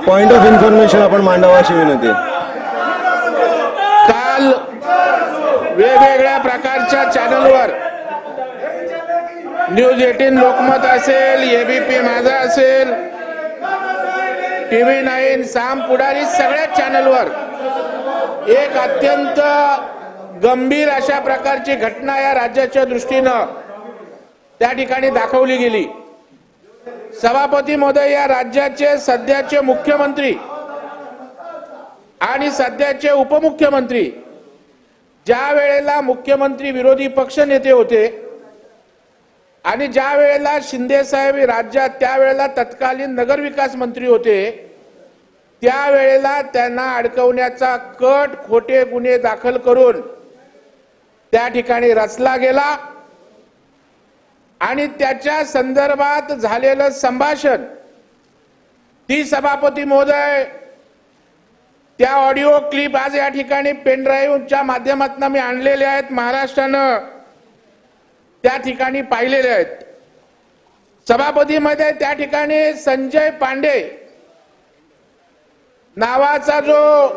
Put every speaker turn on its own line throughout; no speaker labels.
Point of information आपण मांडावा अशी विनंती आहे.
काल वेगवेगळ्या प्रकारच्या चॅनलवर न्यूज 18 लोकमत असेल, एबीपी माझा असेल, टीव्ही 9, साम पुढारी सगळ्या चॅनलवर एक अत्यंत गंभीर अशा प्रकारची घटना या राज्याच्या दृष्टीनं त्या ठिकाणी दाखवली गेली. सभापती महोदय, या राज्याचे सध्याचे मुख्यमंत्री आणि सध्याचे उपमुख्यमंत्री ज्या वेळेला मुख्यमंत्री विरोधी पक्ष नेते होते आणि ज्या वेळेला शिंदे साहेब राज्यात त्यावेळेला तत्कालीन नगरविकास मंत्री होते, त्यावेळेला त्यांना अडकवण्याचा कट खोटे गुन्हे दाखल करून त्या ठिकाणी रचला गेला आणि त्याच्या संदर्भात झालेलं संभाषण ती सभापती महोदय त्या ऑडिओ क्लिप आज या ठिकाणी पेन ड्राईव्हच्या माध्यमातून मी आणलेले आहेत, महाराष्ट्रानं त्या ठिकाणी पाहिलेले आहेत. सभापतीमध्ये त्या ठिकाणी संजय पांडे नावाचा जो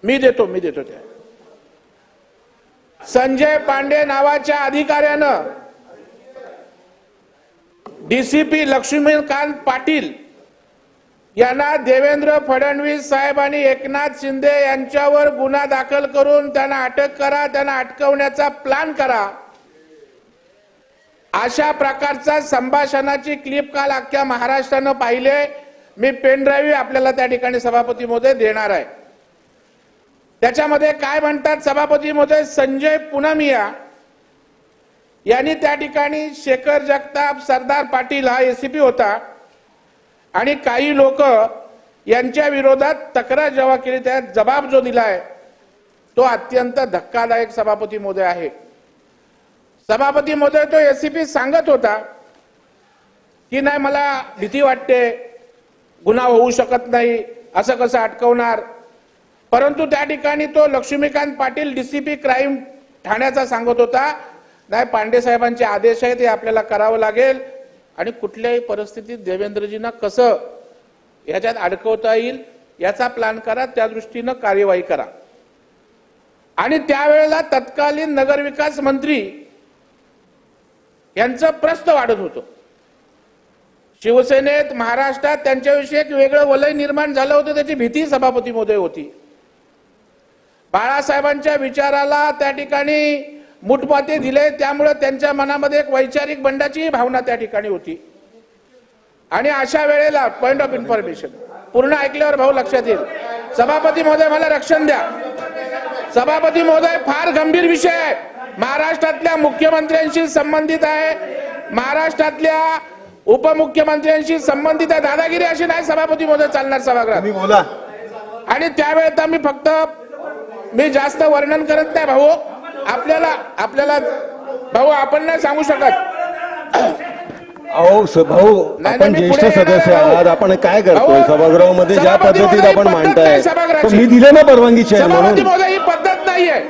मी देतो त्या संजय पांडे नावाच्या अधिकाऱ्यानं डीसीपी लक्ष्मीकांत पाटील यांना देवेंद्र फडणवीस साहेब आणि एकनाथ शिंदे यांच्यावर गुन्हा दाखल करून त्यांना अटक करा, त्यांना अटकवण्याचा प्लॅन करा, अशा प्रकारचा संभाषणाची क्लिप काल अख्ख्या महाराष्ट्रानं पाहिले. मी पेन ड्राईव्ह आपल्याला त्या ठिकाणी सभापती महोदय देणार आहे. त्याच्यामध्ये काय म्हणतात सभापती महोदय, संजय पुनमिया यांनी त्या ठिकाणी शेखर जगताप, सरदार पाटील हा एसीपी होता आणि काही लोक यांच्या विरोधात तक्रार जेव्हा केली त्या जबाब जो दिलाय तो अत्यंत धक्कादायक सभापती महोदय आहे. सभापती महोदय, तो एसीपी सांगत होता की नाही मला भीती वाटते, गुन्हा होऊ शकत नाही, असं कसं अटकवणार. परंतु त्या ठिकाणी तो लक्ष्मीकांत पाटील डीसीपी क्राईम ठाण्याचा सांगत होता नाही पांडे साहेबांचे आदेश आहेत, हे आपल्याला करावं लागेल आणि कुठल्याही परिस्थितीत देवेंद्रजींना कसं याच्यात अडकवता येईल याचा प्लॅन करा, त्या दृष्टीनं कार्यवाही करा. आणि त्यावेळेला तत्कालीन नगरविकास मंत्री यांचं प्रश्न वाढत होतं. शिवसेनेत महाराष्ट्रात त्यांच्याविषयी एक वेगळं वलय निर्माण झालं होतं, त्याची भीती सभापती महोदय होती. बाळासाहेबांच्या विचाराला त्या ठिकाणी मुठपाते दिले, त्यामुळे त्यांच्या मनामध्ये एक वैचारिक बंडाची भावना त्या ठिकाणी होती. आणि अशा वेळेला पॉइंट ऑफ इन्फॉर्मेशन पूर्ण ऐकल्यावर भाऊ लक्षात येईल. सभापती महोदय मला रक्षण द्या. सभापती महोदय, फार गंभीर विषय आहे, महाराष्ट्रातल्या मुख्यमंत्र्यांशी संबंधित आहे, महाराष्ट्रातल्या उपमुख्यमंत्र्यांशी संबंधित आहे. दादागिरी अशी नाही सभापती महोदय चालणार सभागृहात.
बोला.
आणि त्यावेळेस मी जास्त वर्णन करत नाही भाऊ, आपल्याला भाऊ आपण नाही सांगू शकत.
अहो भाऊ, आपण ज्येष्ठ सदस्य आहात, आपण काय करतोय सभागृहामध्ये ज्या पद्धतीत आपण मांडताय, मी दिले ना परवानगी चेअर म्हणून.
ही पद्धत नाहीये.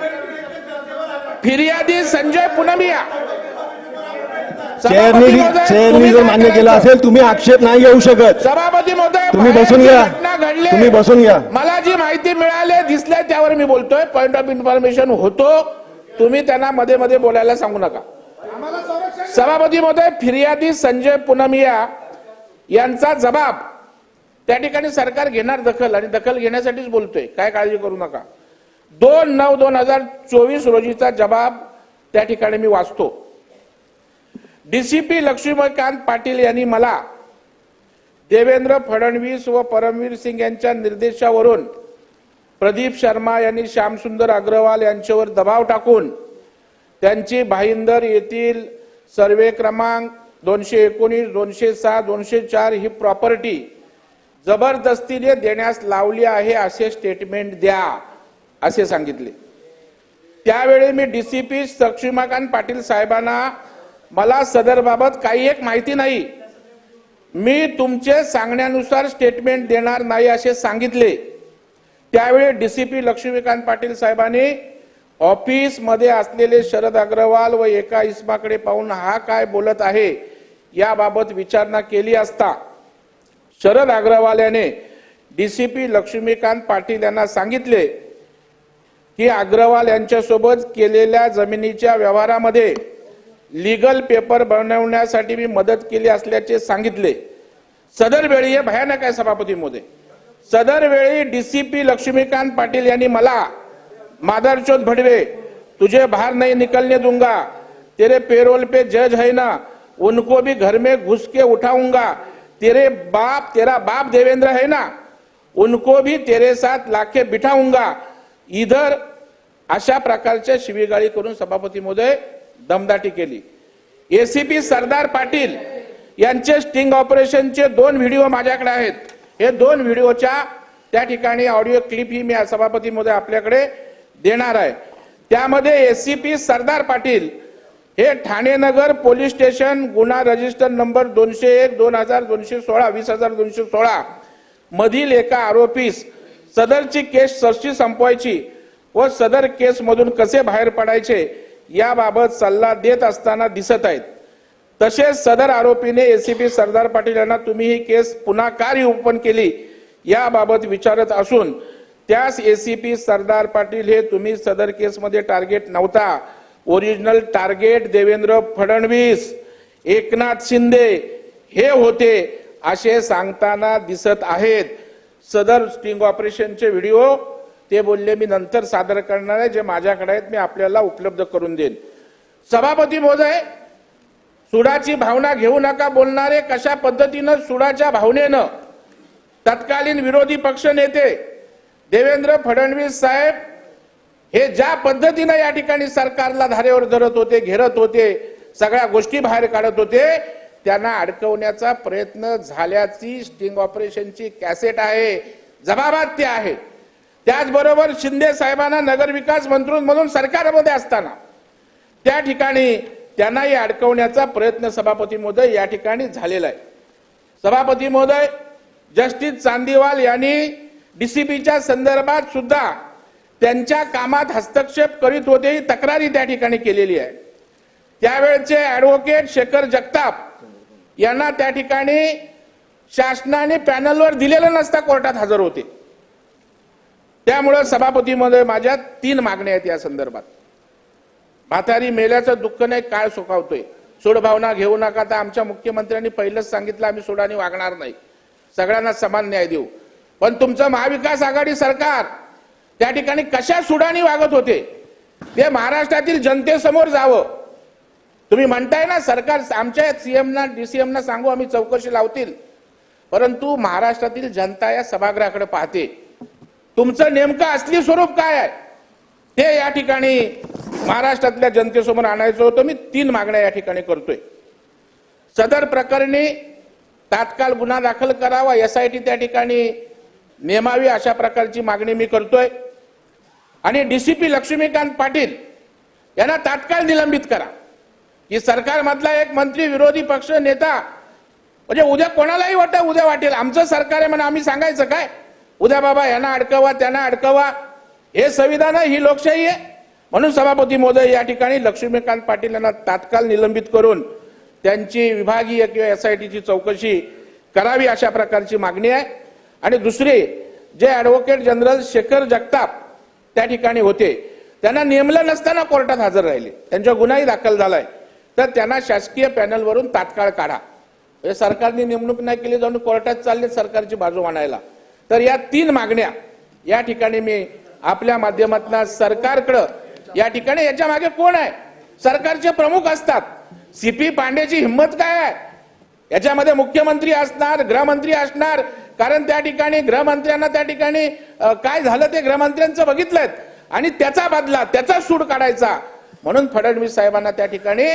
फिर्यादी संजय पुनमिया
चेअरनी जर मान्य केला असेल, तुम्ही आक्षेप नाही घेऊ शकत.
सभापती महोदय,
तुम्ही बसून घ्या, तुम्ही बसून घ्या.
मला जी माहिती मिळाली दिसले त्यावर मी बोलतोय. पॉइंट ऑफ इन्फॉर्मेशन होतो, तुम्ही त्यांना मध्ये मध्ये बोलायला सांगू नका. सभापती महोदय, फिर्यादी संजय पुनमिया यांचा जबाब त्या ठिकाणी सरकार घेणार दखल, आणि दखल घेण्यासाठीच बोलतोय, काय काळजी करू नका. 2/9/2024 रोजीचा जबाब त्या ठिकाणी मी वाचतो. डीसीपी लक्ष्मीकांत पाटील यांनी मला देवेंद्र फडणवीस व परमवीर सिंग यांच्या निर्देशावरून प्रदीप शर्मा यांनी श्यामसुंदर अग्रवाल यांच्यावर दबाव टाकून त्यांची भाईंदर येथील सर्वे क्रमांक 219, 206, 204 ही प्रॉपर्टी जबरदस्तीने देण्यास लावली आहे असे स्टेटमेंट द्या असे सांगितले. त्यावेळी मी डीसीपी लक्ष्मीकांत पाटील साहेबांना मला सदरबाबत काही एक माहिती नाही, मी तुमचे सांगण्यानुसार स्टेटमेंट देणार नाही असे सांगितले. त्यावेळी डीसीपी लक्ष्मीकांत पाटील साहेबांनी ऑफिस मध्ये असलेले शरद अग्रवाल व एका इस्माकडे पाहून हा काय बोलत आहे याबाबत विचारणा केली असता शरद अग्रवाल याने डीसीपी लक्ष्मीकांत पाटील यांना सांगितले की अग्रवाल यांच्यासोबत केलेल्या जमिनीच्या व्यवहारामध्ये लीगल पेपर बनवण्यासाठी मी मदत केली असल्याचे सांगितले. सदर वेळी हे भयानक आहे सभापती महोदय. सदर वेळी डीसीपी लक्ष्मीकांत पाटील यांनी मला मादरचोद भड़वे तुझे बाहर नहीं निकलने दूंगा, तेरे पेरोल पे जज है ना, उनको भी घर में घुस के उठाऊंगा, तेरा बाप देवेंद्र है ना, उनको भी तेरे साथ लाके बिठाऊंगा, इधर अशा प्रकारच्या शिवीगाळी करून सभापती महोदय दमदाटी केली. एसीपी सरदार पाटील यांचे स्टिंग ऑपरेशनचे 2 व्हिडिओ माझ्याकडे आहेत. हे 2 व्हिडिओच्या त्या ठिकाणी ऑडिओ क्लिप ही मी सभापती महोदय आपल्याकडे देणार आहे. त्यामध्ये एसीपी सरदार पाटील हे ठाणे नगर पोलीस स्टेशन गुन्हा रजिस्टर नंबर 201 2216 20216 मधील एका आरोपीस सदरची केस सरशी संपवायची व सदर केस मधून कसे बाहेर पडायचे याबाबत सल्ला देत असताना दिसत आहेत. तसेच सदर आरोपीने एसीपी सरदार पाटील यांना तुम्ही ही केस पुन्हा का रिओपन केली याबाबत विचारत असून त्यास एसीपी सरदार पाटील हे तुम्ही सदर केसमध्ये टार्गेट नव्हता, ओरिजिनल टार्गेट देवेंद्र फडणवीस एकनाथ शिंदे हे होते असे सांगताना दिसत आहेत. सदर स्टिंग ऑपरेशनचे व्हिडिओ ते बोलले मी नंतर सादर करणार आहे, जे माझ्याकडे आहेत मी आपल्याला उपलब्ध करून देईन. सभापती महोदय, सुडाची भावना घेऊ नका बोलणारे कशा पद्धतीनं सुडाच्या भावनेनं तत्कालीन विरोधी पक्ष नेते देवेंद्र फडणवीस साहेब हे ज्या पद्धतीनं या ठिकाणी सरकारला धारेवर धरत होते, घेरत होते, सगळ्या गोष्टी बाहेर काढत होते, त्यांना अडकवण्याचा प्रयत्न झाल्याची स्टिंग ऑपरेशनची कॅसेट आहे, जबाबात ते आहे. त्याचबरोबर शिंदे साहेबांना नगरविकास मंत्री म्हणून सरकारमध्ये असताना त्या ठिकाणी त्यांनाही अडकवण्याचा प्रयत्न सभापती महोदय या ठिकाणी झालेला आहे. सभापती महोदय, जस्टिस चांदीवाल यांनी डीसीपीच्या संदर्भात सुद्धा त्यांच्या कामात हस्तक्षेप करीत होते ही तक्रारी त्या ठिकाणी केलेली आहे. त्यावेळचे ऍडव्होकेट शेखर जगताप यांना त्या ठिकाणी शासनाने पॅनलवर दिलेलं नसता कोर्टात हजर होते. त्यामुळे सभापती महोदय माझ्या 3 मागण्या आहेत या संदर्भात. म्हातारी मेल्याचं दुःख नाही काळ सुखावतोय, सूडभावना घेऊ नका. तर आमच्या मुख्यमंत्र्यांनी पहिलंच सांगितलं आम्ही सुडाने वागणार नाही, सगळ्यांना समान न्याय देऊ. पण तुमचं महाविकास आघाडी सरकार त्या ठिकाणी कशा सुडाने वागत होते ते महाराष्ट्रातील जनतेसमोर जावं. तुम्ही म्हणताय ना सरकार आमच्या सीएमना डीसीएमना सांगू आम्ही चौकशी लावतील, परंतु महाराष्ट्रातील जनता या सभागृहाकडे पाहते. तुमचं नेमकं असली स्वरूप काय आहे ते या ठिकाणी महाराष्ट्रातल्या जनतेसमोर आणायचं होतं. मी 3 मागण्या या ठिकाणी करतोय. सदर प्रकरणी तात्काळ गुन्हा दाखल करावा, एसआयटी त्या ठिकाणी नेमावी अशा प्रकारची मागणी मी करतोय. आणि डीसीपी लक्ष्मीकांत पाटील यांना तात्काळ निलंबित करा. की सरकारमधला एक मंत्री विरोधी पक्ष नेता म्हणजे उद्या कोणालाही वाटतं उद्या वाटेल आमचं सरकार आहे म्हणून आम्ही सांगायचं काय उद्या बाबा यांना अडकवा त्यांना अडकवा, हे संविधान आहे, ही लोकशाही आहे. म्हणून सभापती महोदय या ठिकाणी लक्ष्मीकांत पाटील यांना तात्काळ निलंबित करून त्यांची विभागीय किंवा एसआयटीची चौकशी करावी अशा प्रकारची मागणी आहे. आणि दुसरे जे ऍडव्होकेट जनरल शेखर जगताप त्या ठिकाणी होते त्यांना नेमलं नसताना कोर्टात हजर राहिले, त्यांचा गुन्हाही दाखल झालाय, तर त्यांना शासकीय पॅनलवरून तात्काळ काढा. सरकारने नेमणूक नाही केली, जाऊन कोर्टात चालले सरकारची बाजू मांडायला. तर या 3 मागण्या या ठिकाणी मी आपल्या माध्यमातून सरकारकडे या ठिकाणी याच्या मागे कोण आहे, सरकारचे प्रमुख असतात. सीपी पांडेची हिंमत काय आहे, याच्यामध्ये मुख्यमंत्री असणार, गृहमंत्री असणार, कारण त्या ठिकाणी गृहमंत्र्यांना त्या ठिकाणी काय झालं ते गृहमंत्र्यांचं बघितलंय आणि त्याचा बदला त्याचा सूड काढायचा. म्हणून फडणवीस साहेबांना त्या ठिकाणी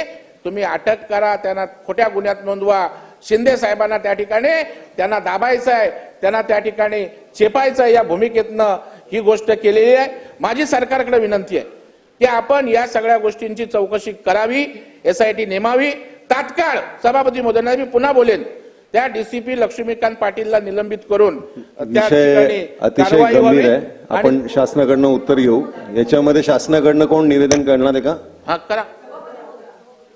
तुम्ही अटक करा, त्यांना खोट्या गुन्ह्यात नोंदवा. शिंदे साहेबांना त्या ठिकाणी त्यांना दाबायचं आहे, त्यांना त्या ठिकाणी चेपायचं आहे, या भूमिकेतनं ही गोष्ट केलेली आहे. माझी सरकारकडे विनंती आहे की आपण या सगळ्या गोष्टींची चौकशी करावी, एसआयटी नेमावी तात्काळ. सभापती महोदयांना मी पुन्हा बोलेन, त्या डीसीपी लक्ष्मीकांत पाटीलला निलंबित करून त्या ठिकाणी
अतिशय
कारवाई व्हावी.
गंभीर आहे. आपण शासनाकडनं उत्तर घेऊ. याच्यामध्ये शासनाकडनं कोण निवेदन करणार आहे का?
हा करा.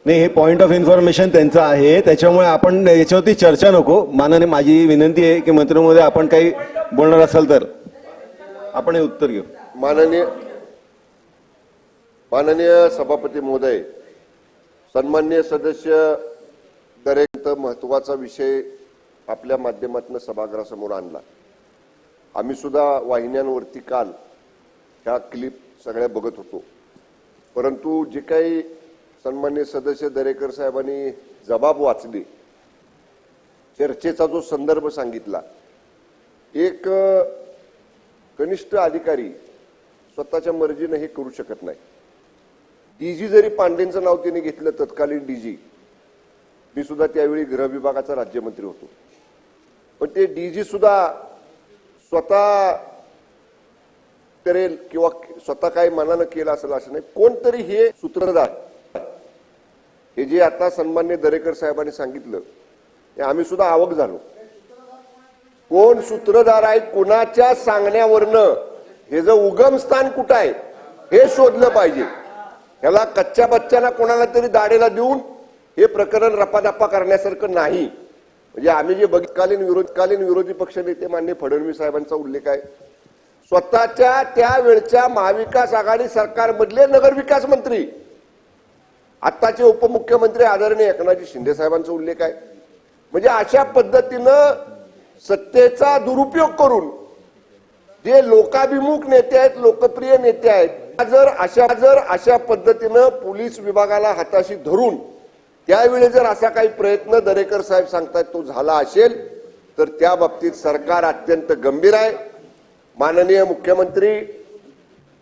नाही, हे पॉइंट ऑफ इन्फॉर्मेशन त्यांचं आहे, त्याच्यामुळे आपण याच्यावरती चर्चा नको. माननीय, माझी विनंती आहे की मंत्री महोदय, आपण काही बोलणार असाल तर आपण हे उत्तर घेऊ.
माननीय सभापती महोदय, सन्माननीय सदस्य दरेकर महत्वाचा विषय आपल्या माध्यमातून सभागृहासमोर आणला. आम्ही सुद्धा वाहिन्यांवरती काल ह्या क्लिप सगळ्या बघत होतो, परंतु जे काही सन्माननीय सदस्य दरेकर साहेबांनी जबाब वाचले, चर्चेचा जो संदर्भ सांगितला, एक कनिष्ठ अधिकारी स्वतःच्या मर्जीने हे करू शकत नाही. डीजी जरी पांडेंचं नाव त्यांनी घेतलं, तत्कालीन डीजी, मी सुद्धा त्यावेळी गृह विभागाचा राज्यमंत्री होतो, पण ते डीजी सुद्धा स्वतः करेल किंवा स्वतः काही मनानं केलं असेल असं नाही. कोणतरी हे सूत्रधार, हे जे आता सन्मान्य दरेकर साहेबांनी सांगितलं, हे आम्ही सुद्धा अवाक झालो. कोण सूत्रधार आहे, कोणाच्या सांगण्यावरनं हे जे उगमस्थान कुठं आहे हे शोधलं पाहिजे. ह्याला कच्च्या बच्च्याला कोणाला तरी दाढेला देऊन हे प्रकरण रपादप्पा करण्यासारखं नाही. म्हणजे आम्ही जे कालीन विरोधी पक्षनेते माननीय फडणवीस साहेबांचा उल्लेख आहे, स्वतःच्या त्यावेळच्या महाविकास आघाडी सरकारमधले नगरविकास मंत्री, आत्ताचे उपमुख्यमंत्री आदरणीय एकनाथजी शिंदे साहेबांचा उल्लेख आहे. म्हणजे अशा पद्धतीनं सत्तेचा दुरुपयोग करून जे लोकाभिमुख नेते आहेत, लोकप्रिय नेते आहेत, जर अशा पद्धतीनं पोलीस विभागाला हाताशी धरून त्यावेळी जर असा काही प्रयत्न दरेकर साहेब सांगतायत तो झाला असेल तर त्या बाबतीत सरकार अत्यंत गंभीर आहे. माननीय मुख्यमंत्री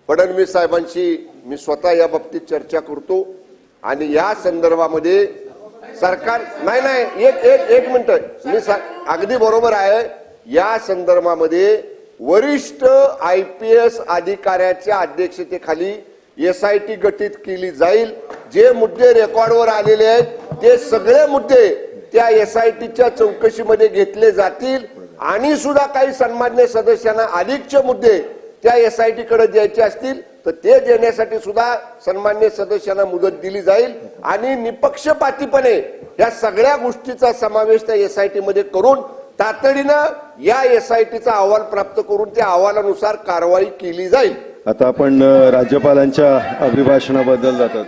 फडणवीस साहेबांशी मी स्वतः या बाबतीत चर्चा करतो आणि या संदर्भामध्ये सरकार नाही एक मिनिट, मी अगदी बरोबर आहे. या संदर्भामध्ये वरिष्ठ IPS अधिकाऱ्याच्या अध्यक्षतेखाली SIT गठीत केली जाईल. जे मुद्दे रेकॉर्डवर आलेले आहेत ते सगळे मुद्दे त्या SITच्या चौकशीमध्ये घेतले जातील आणि सुद्धा काही सन्मान्य सदस्यांना अधिकचे मुद्दे त्या SIT कडे द्यायचे असतील तर ते देण्यासाठी सुद्धा सन्मान्य सदस्यांना मुदत दिली जाईल आणि निपक्षपातीपणे या सगळ्या गोष्टीचा समावेश त्या SIT मध्ये करून तातडीनं या SITचा अहवाल प्राप्त करून त्या अहवालानुसार कारवाई केली जाईल.
आता आपण राज्यपालांच्या अभिभाषणाबद्दल जातात.